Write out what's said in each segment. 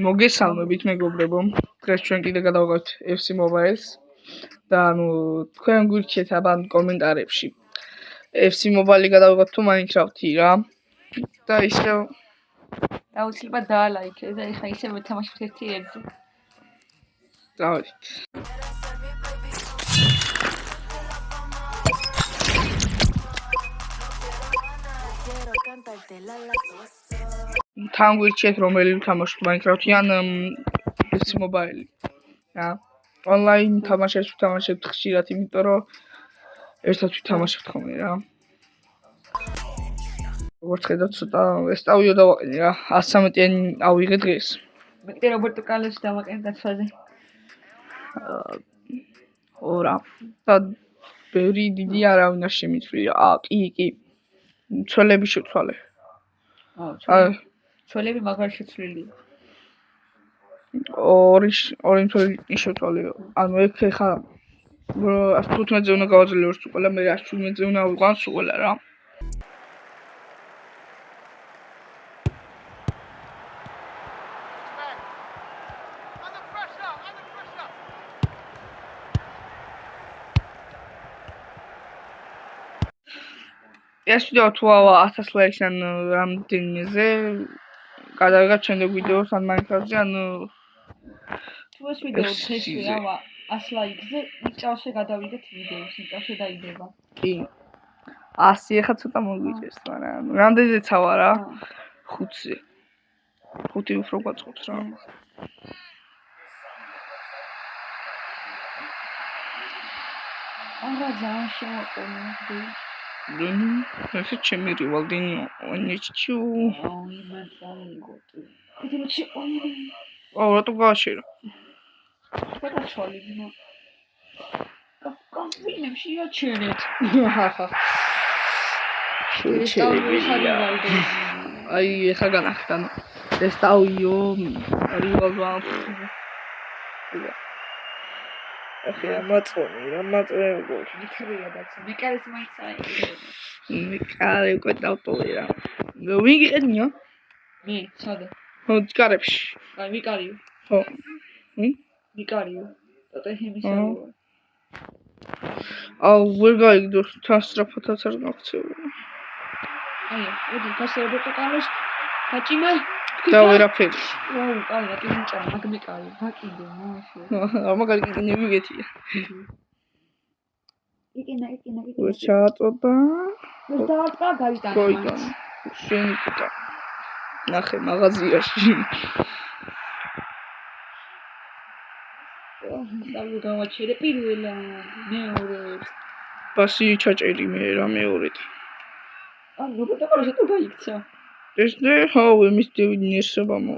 მოგესალმებით მეგობრებო. დღეს ჩვენ კიდე გადავღოთ FC Mobile-ს და თქვენ გვირჩიეთ აბან კომენტარებში. FC Mobile-ი გადავღოთ თუ Minecraft-ი რა. და ისევ აუცილებლად დაალაიქეთ და ეხლა ისევ ვეთამაშოთ ერთი-ერთზე. დავით. თან გვირჩიეთ რომელი ვთამაშოთ Minecraft-ი ან FC Mobile-ი. რა. Online თამაშებს ვთამაშებთ ხშირად, იმიტომ რომ ერთად ვთამაშებთ ხოლმე რა. როგორც ხედავთ, ცოტა ესტავიო დავაყენე რა. 113-იანი ავიღე დღეს. მე რობერტო კარლოსი დავაყენე დაცვაზე. ორა. და ბევრი დიდი არავინ არ შემიწვია. კი. ცოლები შეცვალე. ცოლები მაგარ შეცვლილი. ორი ცოლი შეცვალე. ანუ ეგ ხა 115-ზე უნდა გავაძლევ ორს უყოლა, მე 117-ზე უნდა ავიყვანს უყოლა რა. ეს ვიდეო თუ 1000 ლაიქს ან რამდენზე გადავიღოთ შემდეგ ვიდეოს ან Minecraft-ზე ან თუ ეს ვიდეო შეშია 100 ლაიქზე ნიჭავში გადავიდეთ ვიდეოს, ნიჭავში დაიდება. კი. 100 ეხა ცოტა მოგვიჭერს, მაგრამ რამდენზე ცავა რა? 5-ზე. 5 უფრო გვაწყობს რა. არა ძალიან შემოყოლე. ეს ჩემი რივალდინიო, ონიჩუ. იმათამიგოტი. კიდევ ოი. რატო გააშერო? ხოდა ჩოლინა. კომპინებში აჩერეთ. შეჩერებია. აი, ეხა განახდა. ესტავიო, რივალვა. ახლა მაწონი რა მაწონი მიქრია და მიკარეს მაინც აი. მიკარე უკვე დავტოვე რა. ვიგიყენიო? მე, სადა? ხო, კარებში. აი, მიკარიო. ხო. ვინ? მიკარიო. და ჰემისარო. ვერ გაიგდო, თან სწრაფადაც არ გაქცევა. აი, ოდი გასაუბრეთ კალოს. გაჭიმა. და ვერაფერი. აი, რატომ ჭამ, მაგ მიკარი, ბაკინდო, მაშინ. მაგარი კიდე ვიგეთია. იკენა. ვერ ჩააწოდა. ვერ დაარტყა, გაიტანა. გაიტანა. შენი პუტა. ნახე მაღაზიაში. დავი გავაჩერე პირველად, მეორედ. ბასი ჩაჭერი მე რა მეორედ. აი, რობერტო კარლოსი თუ გაიქცა. ეს ნე ხო იმის დევინერსება მო.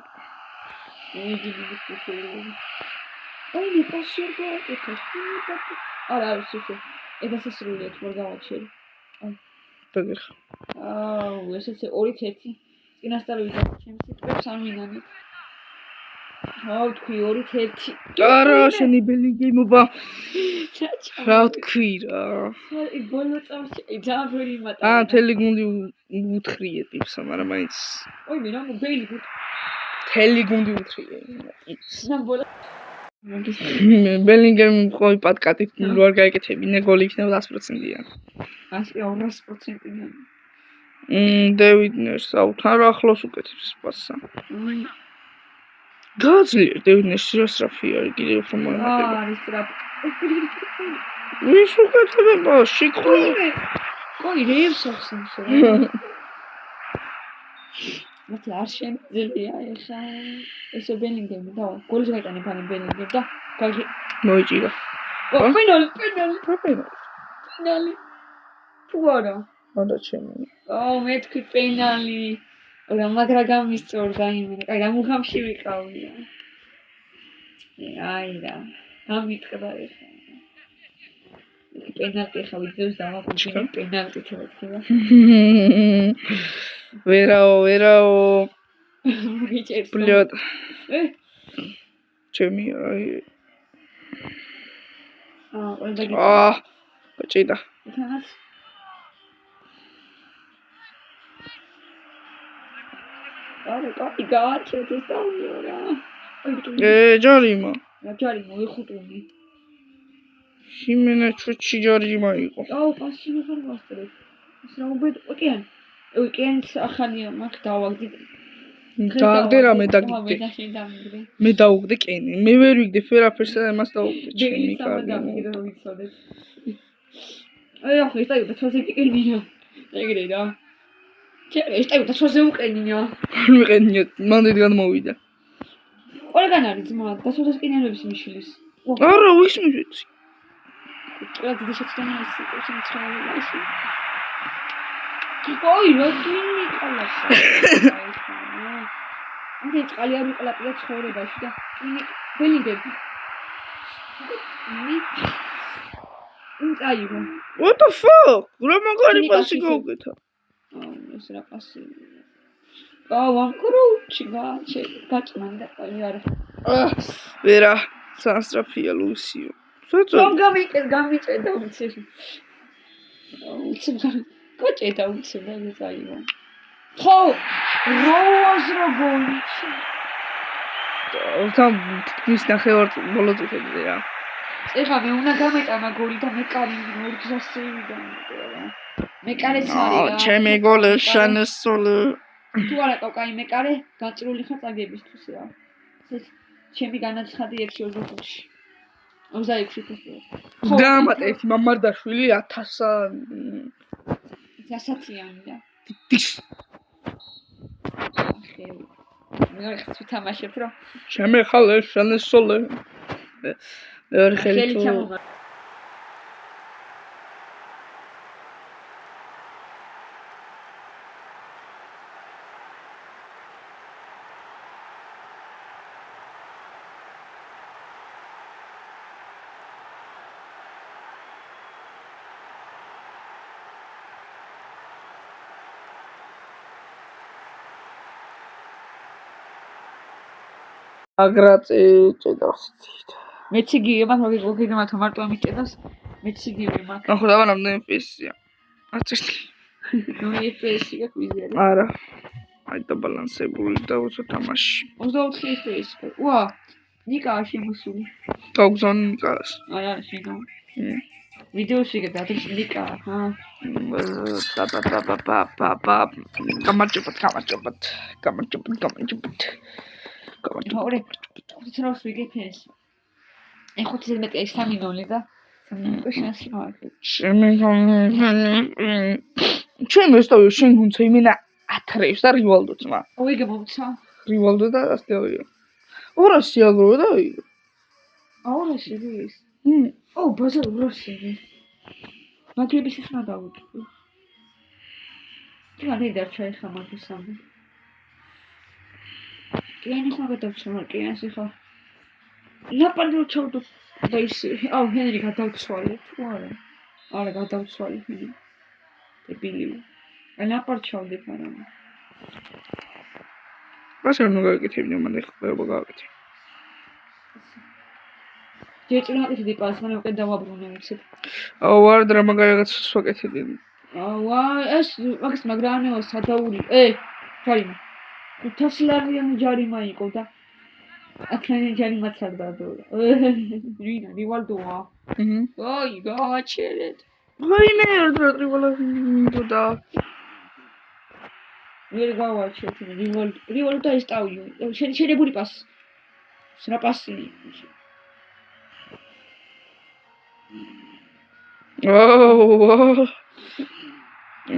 აი, ნიკაშერგა ეთაში. არა, ისე. ედასასრულიათ მორ გავაჩერე. აი. დაგეხ. ესეც 2-1. წინასწარი ვიდა, ჩემს სიტყვებს არ მინანი. თქვი 2-1. არა, შენი ბელინგემობა. ჩაჩა. რა თქვი რა. აი, ბოლო წამში ძალიან ბევრი იმატა. მთელი გუნდი უთხრიე ტიპსა, მაგრამ მაინც. ой, მე რა მობილი. მთელი გუნდი უთხრიე. ნაბოლა. ბელინგემი ყოი პატკატით რო არ გაიკეთებინე, გოლი იქნება 100%-იან. 200%-იან. დევიდ ნერსს თან რა ახლოს უკეთებს პასსა. გაძლიერე დევიდ ნერსი რა სწრაფი არის, კიდევ უფრო მომაყება. არის სწრაფი. ვის უკეთება? შიკრული. კოი რეებს ახსენს რა. მათი არ შემიძლია ეხა ესე ბელინგემი და გოლს გაიტანა ფანი ბელინგემ და გაიგე მოიჭირა. პენალი. თუ არა? არა ჩემი. მე თქვი პენალი. რა მაგრა გამისწორდა იმენა. კაი, გამუხამში ვიყავია. აი რა. გამიტყდა ეხა. პენალტი ხა ვიდეოს დავაყენე პენალტი თქმა. ვერაო. მოგიჭერს. ბლოდ. ჩემი აი. გაჭიდა. თანაც. არა, გააჩერეთ ეს დავიო რა. ჯარიმა. ჯარი მოიხუტუნი. ჰიმენა ჩუჩი ჯარიმა იყო. აუ, პასი ხარ ვასწრებ. ის რა убედ ოკეან. ოკეანს ახალია მაგ დავაგდი. დააგდე რა მე დაგიგდე. მე დაუგდე კენი. მე ვერ ვიგდე ფერაფერს და იმას დაუგდე. ჩემი კარგი. აი ახლა ეს დაიწყო თოზე კენია. ეგრე რა. ეს დაიწყო თოზე უკენია. მიყენია, მანდ გადმოვიდა. ყველგან არის ძმა, დასოდეს კენიანების მიშლის. არა, ის მივეცი. რა დიდი შეცდომა ის იყო შემცრავებაში. ой, რა ტვინი ყოლასა. მე წყალი არ ვიყლაპია ცხოვრებაში და ტვინი ბელიდები. აიო. What the fuck? რა მაგარი პასი გავუკეთა? ეს რა პასი. ვანკრუჩი გაჭმანდა ყოლი არა. ვერა, სასტრაფია ლუსიო. რომ გამიწედა უცებ. უცებ კოჭედა უცებ და აიო. ხო, როაზ როგორი. თან ის ნახევარ ბოლოს ვიხდი რა. ეხლა მე უნდა გამეტანა გოლი და მე კარი ორგზასევიდა. მე კარეც არის რა. ჩემი გოლი შანესოლი. თუ არა კაი მე კარე გაწრული ხარ წაგებისთვის რა. ეს ჩემი განაცხადი 6:25-ში. 26-ში. გამატე ერთი მამარდაშვილი 1000-იანი და. მე ხარ თამაშებ რა. ჩემი ხალე შანესოლი. ვერ ხელით აგრაწე ჭედავს. მეც იგივე მაგ მოგიგებათ მარტო ამიჭედავს. მეც იგივე მაგ. ახლა დავანამდე FPS-ია. არც ერთი. ნუ FPS-ი გაგვიზიარე. არა. აი დაბალანსებული და უცებ თამაში. 24 FPS. ვა, ნიკა შემოსული. გავგზავნე ნიკას. არა, შენო. ვიდეოში გადადის ნიკა, ჰა. გამარჯობათ. ორი. თროს ვიგეფეს. ეხლა 13 3-0 და 3 შანსი მაქვს. ჩემ ესტავი შენ გუნცა იმენა ათრევს და რივალდო ძმა. ოიგე მომცა. რივალდო და ასტევიო. 200 აგრო და ოიგე. 200 ის. ო, ბაზარ 200. მაგების ხმა დავუწყო. თუ არ დარჩა ეხლა მაგის სამი. კიანი ხმა გადავცვალა, კიანს ეხლა. ლაპარდო ჩავდო და ის აუ ჰენრი გადავცვალე თუ არა. არა გადავცვალე ჰენრი. დებილი. ლაპარდო ჩავდე ფარა. ასე რომ გავიკეთებინე მანდ ეხლა გავაკეთე. ჯეჭრაკეთი დიპას მან უკვე დავაბრუნე ვიცი. აუ ვარ და მაგარიღაც ვაკეთებდი. აუ ეს მაგის მაგრანეო სადაური. ჯარიმა. 500 ლარიანი ჯარიმა იყო და აქანი ჯარიმაც არ დადო. რინა რივალდოა. ოი გააჩერეთ. ვაიმე რივალდო და ვერ გავაჩერეთ რივალდო და ესტავიო. შეიძლება პასი. რა პასი?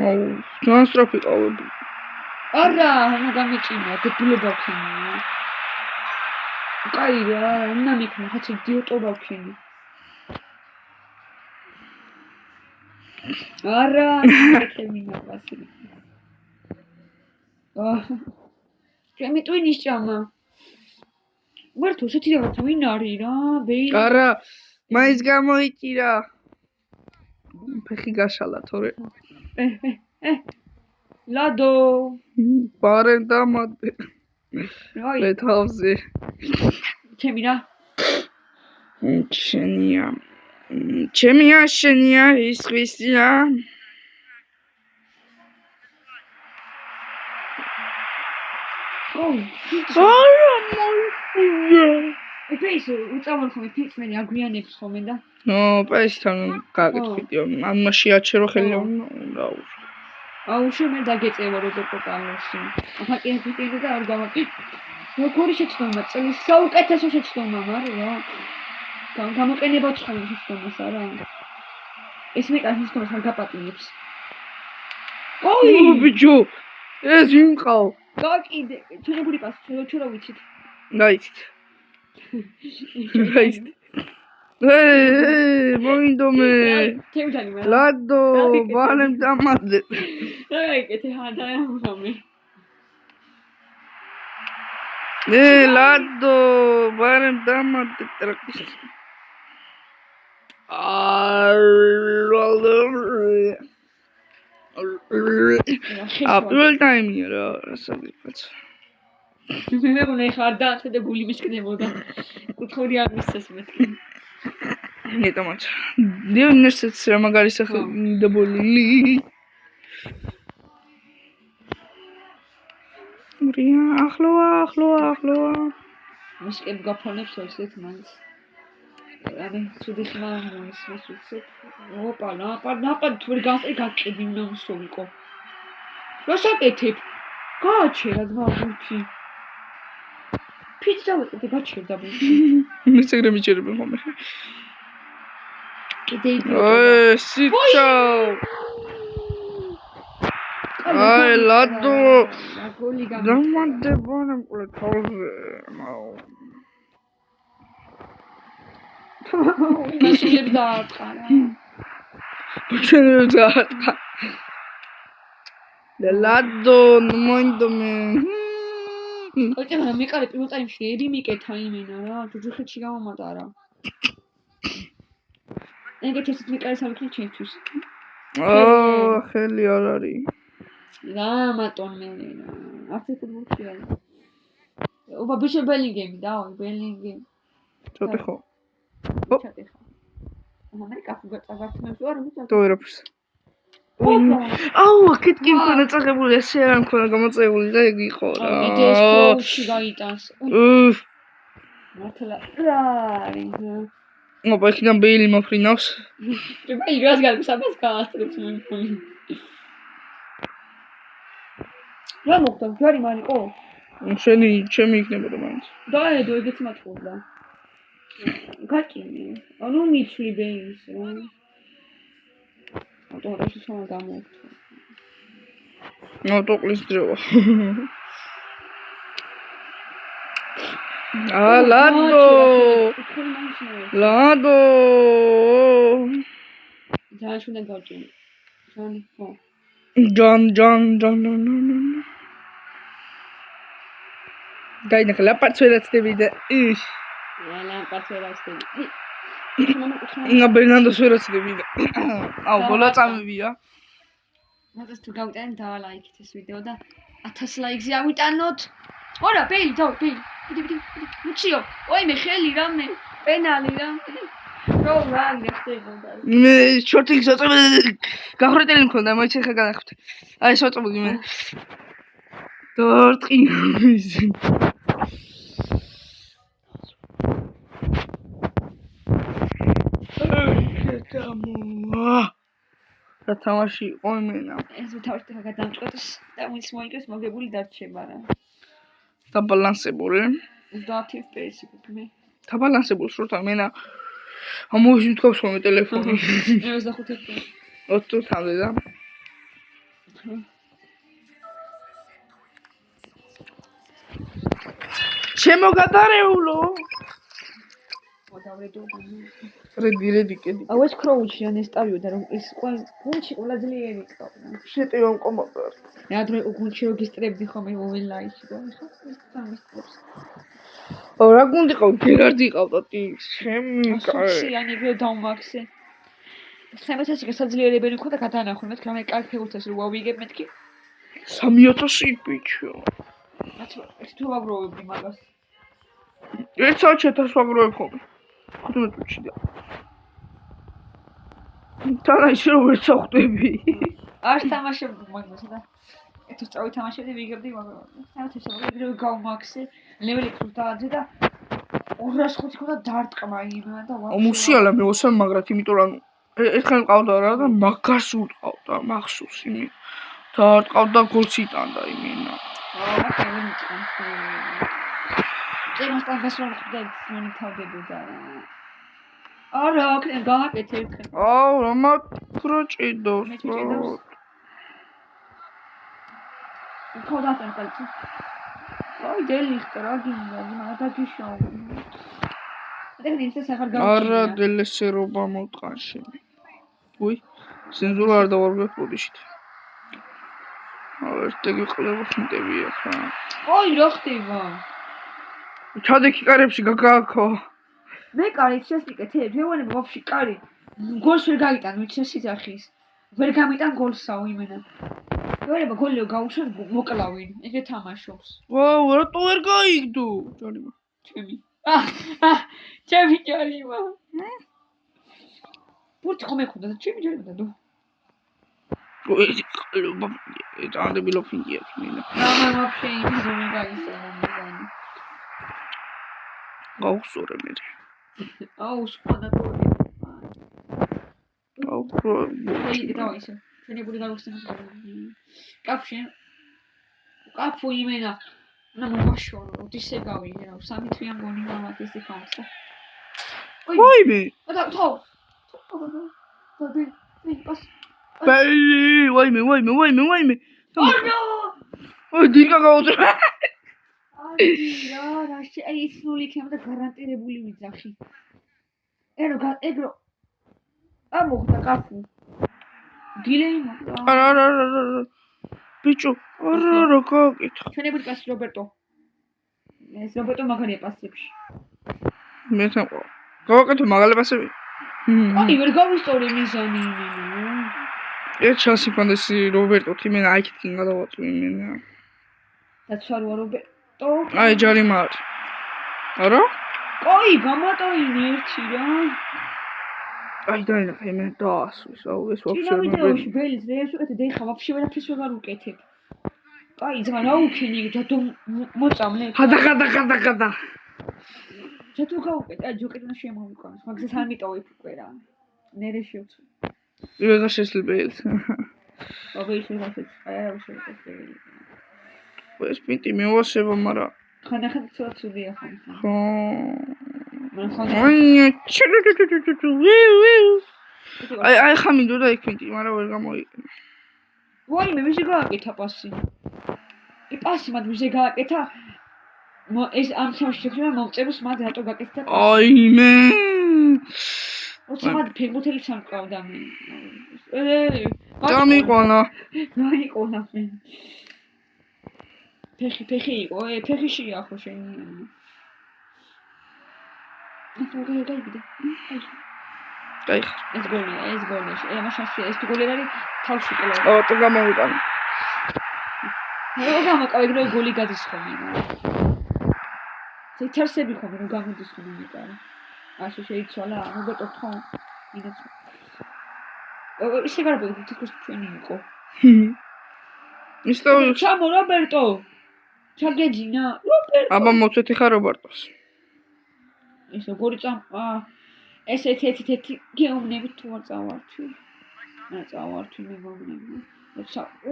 აუ ტრანსტრაფი ყავები. არა, ამა გამიჭინა, დებილება ვქენი. კაი რა, უნდა მიქნა, ხაც იდიოტობა ვქენი. არა, ეკემინა პასი. ჩემი ტვინის ჭამა. ვერთო შეთირება ვინ არის რა, ბეი. არა, მაინც გამოიჭირა. ფეხი გაშალა თორე. ლადო. პარენ დამადე. აი. ლეთავზე. ჩემი რა? შენია. ჩემია შენია ის ხისია. ოუ. არა, ეს უწამალ ხომ ფიქსმენი აგვიანებს ხომ და ნო პაისთან გაკეთვიდიო ამაში აჩერო ხელი რა აუშე მე დაგეწევა რობერტო კარლოსი ახლა კი ფიტინგ და არ გავაკი როგორი შეცდომა წლის საუკეთესო შეცდომა მაგრამ რა გამოყენებაც ხომ შეცდომას არა ეს მე კაცის თავს არ გაპატინებს ოი ბიჭო ეს ვიმყავ გაკიდე ჩვენებური პასუხი ჩვენ რა ვიცით გაიცით მოინდომე ლადო ბალემ დამადე დაიკეთე ჰანდაამამი ლადო ბალემ დამადე ტრაკის აპრილ ტაიმია რა საერთოდ მე მგონი ხარ და გული მისკდებოდა კუთხოვრი არ მისცეს მეთქი ნეტამაც დიუნერსეც რა მაგარი სახე დაბოლილი მრია ახლოა მისკებ გაფონებს ესეთ მაინც ანუ ცუდი ხმა მოსვიცე ოპა ნაპად თუ გასწრე გაკიდი უნდა მოსულიყო რა საკეთებ გააჩერა ძმაუჩი ფიცა ვიყიდე გაჩერდა ბუჩი მისეგრე მიჭერები ხომ კიდე სიჩო აი ლადო დამადე ბანემ ყოლე თავზე მაშინ დაარტყა ლადო მოინდომე ოჭე მაგრამ მიყარე პირველ ტაიმში ერი მიკეთა იმენა რა ჯუჯუხეთში გამომატარა ეგეთ ისეთ მიყარე სამკი ჩემთვის ხელი არ არის რა მატონ მე რა არც ფუტბოლში არა ობა ბიშე ბელინგემი და ბელინგემი ჩოტე ხო ამერიკა გაწავართმებს ვარ რომ თუ ერაფერს აუ აქეთ კი მქონდა წაღებული ესე არ მქონდა გამოწეული და ეგ იყო რა ეს პროუში გაიტანს მართლა რა ოპა იქიდან ბეილი მოფრინავს ბეილი რას გაგს ამას გაასწრებს მე რა მოხდა ჯარი მარიყო შენი ჩემი იქნებოდა მაინც დაედო ეგეც მათხოვდა გაკინე ანუ მიცვლი ბეილის რა ავტომატში სომა გამოუქცო ავტოყლის ძროვა ლადო ჯანშუნდა გავჭინე ჯან გაინახა ლაპარცვერაც დევიდა ლაპარცვერაც დევიდა ინა ბერნანდოს ვერაც დევიდა აუ ბოლა წამებია მაგას თუ გავიტანე და ლაიქით ეს ვიდეო და 1000 ლაიქზე ავიტანოთ ორა ბეილი ბიდი მუჩიო ოი მე ხელი რამე პენალი რამე რო რა გიხდებოდა მე შორტი გახრეტელი მქონდა მოიჩე ხა განახვრე აი შორტი მე დორტყი რა თამაში იყო იმენა ეს თავში ხა გადამჭყოს და მის მოიგებს მოგებული დარჩება რა დაბალანსებული 30 FPS მე დაბალანსებული სროთა მენა ამოჟი თქოს მე ტელეფონი 25 FPS 20 თამდე და შემოგადარეულო რედი კედი აუ ეს კროუჩი ან ეს ტავიოდა რომ ის გუნჩი ყველა ძლიერი ყავდა შეტევამ კომპიუტერ რა დრო გუნჩი რეგისტრებდი ხომ ონლაინში და ხო ეს სამისტრებს რა გუნდი ყავ გერარდი ყავდა ტი შემი კაიიანი დავმაქსე სამეთასი გასაძლიერებელი ხო და გადაანახო მეთქი რა მე კარგ ფეხბურთელს რო ვავიგებ მეთქი 3000 ბიჭო ეს თუ ვაგროვებდი მაგას ერთ საათს ვაგროვებ ხოლმე 15 წუთში და თანა ისე რომ ვერ წახვდები არ თამაშობ მაგას და ეს სწორი თამაშები ვიგებდი მაგრამ საერთოდ ეს გავმაქსე ლეველი ხუთაძე და 205 ქონდა დარტყმა იმენა და მუსიალა მეოსა მაგრად იმიტომ რომ ერთხელ მყავდა რა და მაგას უტყავდა მახსოვს იმი დარტყავდა გოლს იტანდა იმენა წერმასთან გასვლა ხდება მონიტორდებოდა არა აქ გააკეთე ერთხელ აუ რა პროჭიდოს ქოდასთან კალცი აი დელიხტ რა გინდა მაგრამ დაგიშავა დაგინდა ის ახალ გავჩი არა დელესერობა მოტყანში უი ცენზურა არ დავარგვეპოდიშით ერთეგი ყლება ხმდები ახლა ოი რა ხდება ჩადე კიკარებში გაგაქო მე კარი შესიკეთე ვეონე ვაფშე კარი გოლს ვერ გაიტან ვიცესიზახის ვერ გამიტან გოლსაო იმენა ვერება გოლიო გაუშვათ მოკლავინ ეგრე თამაშობს ვაუ რატო ვერ გაიგდო ჯარიმა ჩემი ჯარიმა პურტი ხომ ეხოდა და ჩემი ჯარიმა და დო ეს ყლობა ეტანდებილო ფინგია ფინა რა ვაფშე იმის რომ გაისანა მიზანი გაუსურე მე აუ სპანა გოლი აუ პრო აი დავაისე ჩვენი ბული გავიხსენე კაფუ იმენა და მომაშორო ისე გავიგე რა სამი თვიან გონი გამატეს იქამსა ვაიმე და თო პას ვაიმე ანა ой დირკა გაუძრა რა აი ის ნული იქნება და გარანტირებული ვიძახი ეგრო ამოხდა კაფუ დილეიმა არა ბიჭო არა გააკეთა ჩვენი ბული პასი რობერტო ეს რობერტო მაგარია პასებში მე თამყო გავაკეთე მაგალე პასები აი ვერ გავისწორი მიზანი ერთ ჩანსი მქონდეს რობერტო თიმენა აიქით კი გადავაწვი იმენა და ცარვა რობერტო აი ჯარიმა არა ой გამატოინე ერთი რა აი დაინახე მე დაასვის აუ ეს ვაფშე ჩინა ვიდეოში ბელის რეებს უკეთე და ეხა ვაფშე ვერაფერს ვერ უკეთებ აი ძმა რა უქენი ჯადო მოწამლე ხადა ჯადო გაუკეთე აი ჯოკეტნა შემოვიყვანს მაგას არ მიტოვებ უკვე რა ნერე შევწვი ვეღარ შესაძლებელს აბა ისე გასეც აი შეიძლება ეს პინტი მევასება მაგრამ ხანახან ცოტა ხო აი ხამინდო და იქ მაგრამ ვერ გამოიყენა ვაიმე მე შეგააკეთა პასი პასი მათ მე შეგააკეთა ეს ამ შემოში შექმნა მომწეროს მათ რატო გაკეთდა აიმე ოცა მათ ფეგმუთელი სამყავდა მე დამიყვანა მაიყვანა მე ფეხი იყო ფეხიშია ხო შენი გაიხარ ეს გოლია ამაშაში ეს გოლი არის თავში ყველა ო გამოვიტანე რა გამაკავე რომ გოლი გადის ხოლმე ცეთერსები ხოლმე რომ გამოდის ხოლმე მეტარი ასე შეიცვალა რობერტო ხო ინაც ისე გარბე თვითონ ჩვენი იყო ისტორია ჩამო რობერტო ჩაგეძინა რობერტო აბა მოცეთ ხარ რობერტოს ეს როგორი ეს ერთი გეუბნები თუ არ წავარჩი მე მოგნები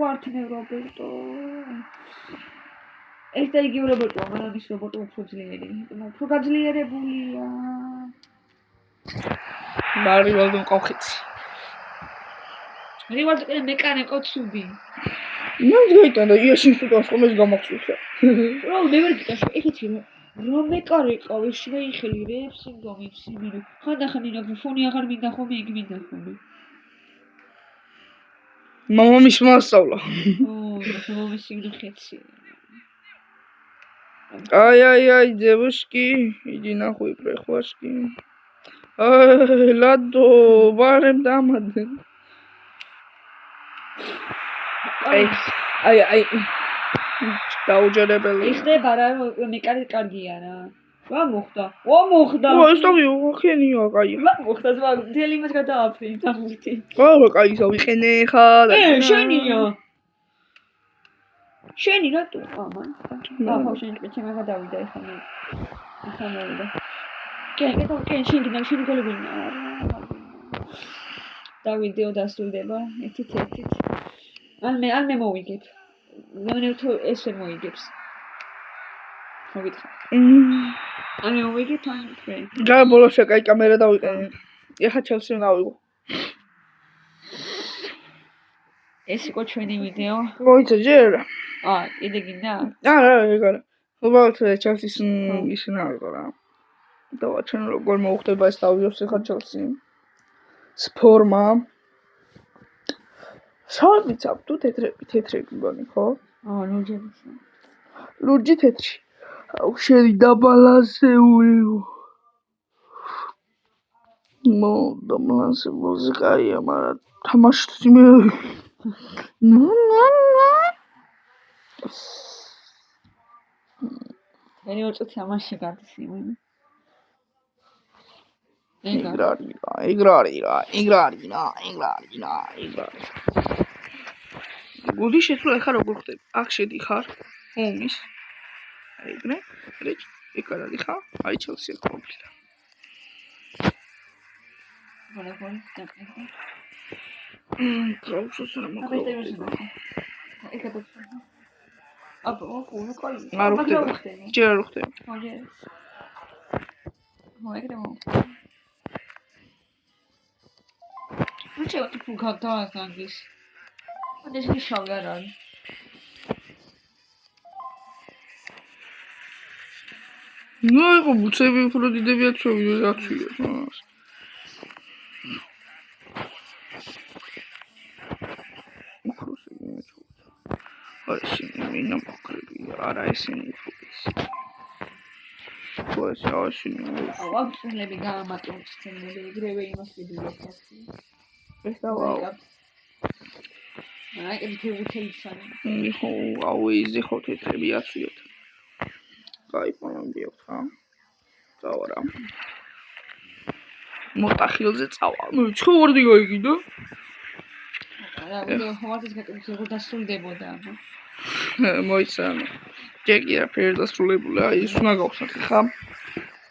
ვართნე რობერტო ეს და იგი რობერტო მაგრამ ის რობერტო უფრო გაძლიერებულია მარივალდო მყავხეცი რივალდო კიდე მეკანიკო ცუდი მან გაიტანა იაშინ სიტყვას ხომეს გამახსოვსა რა მე ვერ გიტაშო ეხეთი რომ მეკარიკავე შეიხელი რებს სინდრომის იმენა ხანდახან ინა ფონი აღარ მინდა ხომ იგი მინდა ხომ მამამის მასწავლა მამამის სიგნახეთში აი девушки иди нахуй прихвашки ладно барем дамаден აი დაუჯერებელი იხდება რა მეკარი კარგია რა რა მოხდა ეს თავი ხენია კაი რა მოხდა ზვა დელი მას გადააფრინდა მურთი კაი სავიყენე ხა შენია შენი რატო? ამან. ხო, შენი კეთე მაგა დავიდა ეხლა მე. ეხლა მოვიდა. კენ შენი გოლებინა. დავიდეო დასრულდება. ერთით. ან მე მოვიგებ. მე თუ ეს ვერ მოიგებს. მოგითხა. ან მე მოვიგებ ან თქვენ. გა ბოლოს კაი კამერა დავიყენე. ეხლა ჩელსი დავიღო. ეს იყო ჩვენი ვიდეო. მოიცა ჯერ. კიდე გინდა? არა, ეგ არა. უბრალოდ ჩელსის ის ნავიღო რა. დავა ჩვენ როგორ მოუხდება ეს დავიოს ეხლა ჩელსი. ფორმა. შავით აბდუ თეთრი გონი, ხო? ლურჯი თეთრი. აუ შენი დაბალანსებული. დაბალანსებული მუსიკაა, მაგრამ თამაშს მე მე ვწუხ თამაში გადის იმენ. ეგრარია. გუდი შეცვლა ხარ როგორ ხდება? აქ შედიხარ. ომის. ეგრე. ეკარა დიხა. აი ჩელსი ყოფილა. პროფესორ მოკლა. არ ხდება. ჯერ არ ხდება. Почему ты пугала сангис? Вот здесь еще город. Ну, εγώ μπουτσები უფრო დიდები აცვია. ისინი მოკრები არა ისინი ეს ავაშინო ავაბსლები გამატოს სცენები ეგრევე იმას ვიდეოებს ეს დავა აი ეს თეუთელიცანი ხო აუ იზი ხო თეთრები აცვიოთ კაი პონამდე ხა წავარა მოტახილზე წავა ნუ ცხოვრდი გაიგიდო არა ვიდეო ხომარდეს გაკეთებულ დასრულდებოდა მოიცა ჯეკი რა ფერ დასრულებული აი ის უნდა გავხსნათ ხა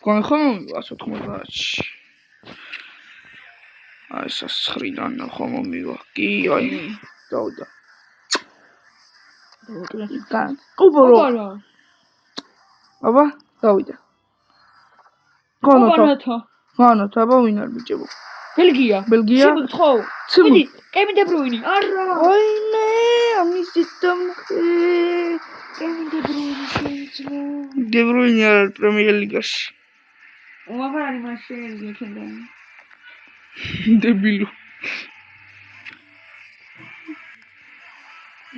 გონი ხომ 190-ში აი სასხრიდან ხომ მივა კი აი დავიდა კან უბორო აბა დავიდა ხანოთ აბა ვინ არ ბიჭებო ბელგია ხო ციმი კევინ დე ბრუინი არა აინე ამის ძიტამხე კევინ დე ბრუინი შეიძლა დე ბრუინი არ პრემიერ ლიგაში უაღარ არის მაშინ ლეგენდა დებილო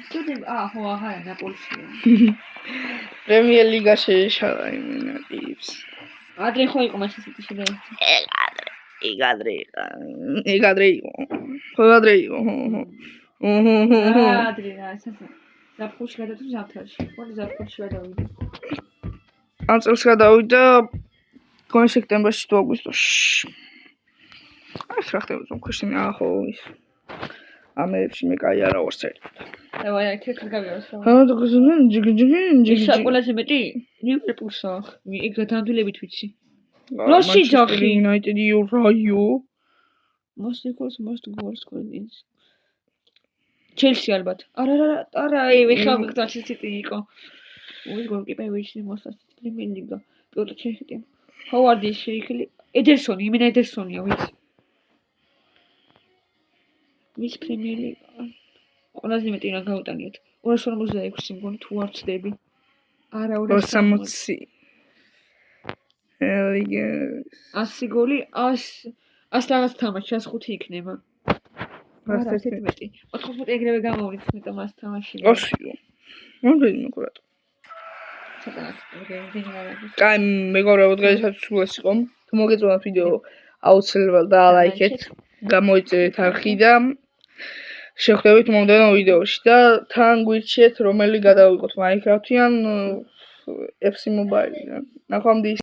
ისეთი ხო აღარა ნაპოლში პრემიერ ლიგაში შეშალა იმენა ტიპს ადრე ხო იყო მაშინ ისეთი შედა ეგადრე იყო ადრე რა ზაფხულში გადავიდა ზამთარში მოდი ზაფხულში გადავიდა ამ წელს გადავიდა გონ სექტემბერში თუ აგვისტოში აი რა ხდება ზომ ქუში მე ახო ის ამერებში მე კაი არა ვარ საერთოდ დავაი თეთრ გავიაროს და გზუნენ ჯიგი ყველაზე მეტი ლივერპულსა ეგ დამდვილებით ვიცი როსი ჯახი United Euro most goals scored Chelsea ალბათ არა ეხლა ვიხდაში ციტი იყო უის გოლკიპერი ვიჩი მოსასწრაფი პრემიერ ლიგა პიოტრ ჩეხეთი ჰოვარდი შეიხილი ედერსონი იმენა ედერსონია ვის პრემიერ ლიგა ყველაზე მეტი რა გაუტანიოთ 246 მგონი თუ არ ვწდები არა 260 100 გოლი 100 რაღაც თამაში 105 იქნება არა 11 14 ეგრევე გამოვლით მეტო მას თამაში 100 მომდენი მოკრატ კაი მეგობრებო დღესაც სულაც იყო თუ მოგეწონათ ვიდეო აუცილებლად დალაიქეთ გამოიწერეთ არხი და შეხვდებით მომდევნო ვიდეოში და თან გვირჩიეთ რომელი გადავიღოთ Minecraft-ი ან FC Mobile-ი ნახვამდის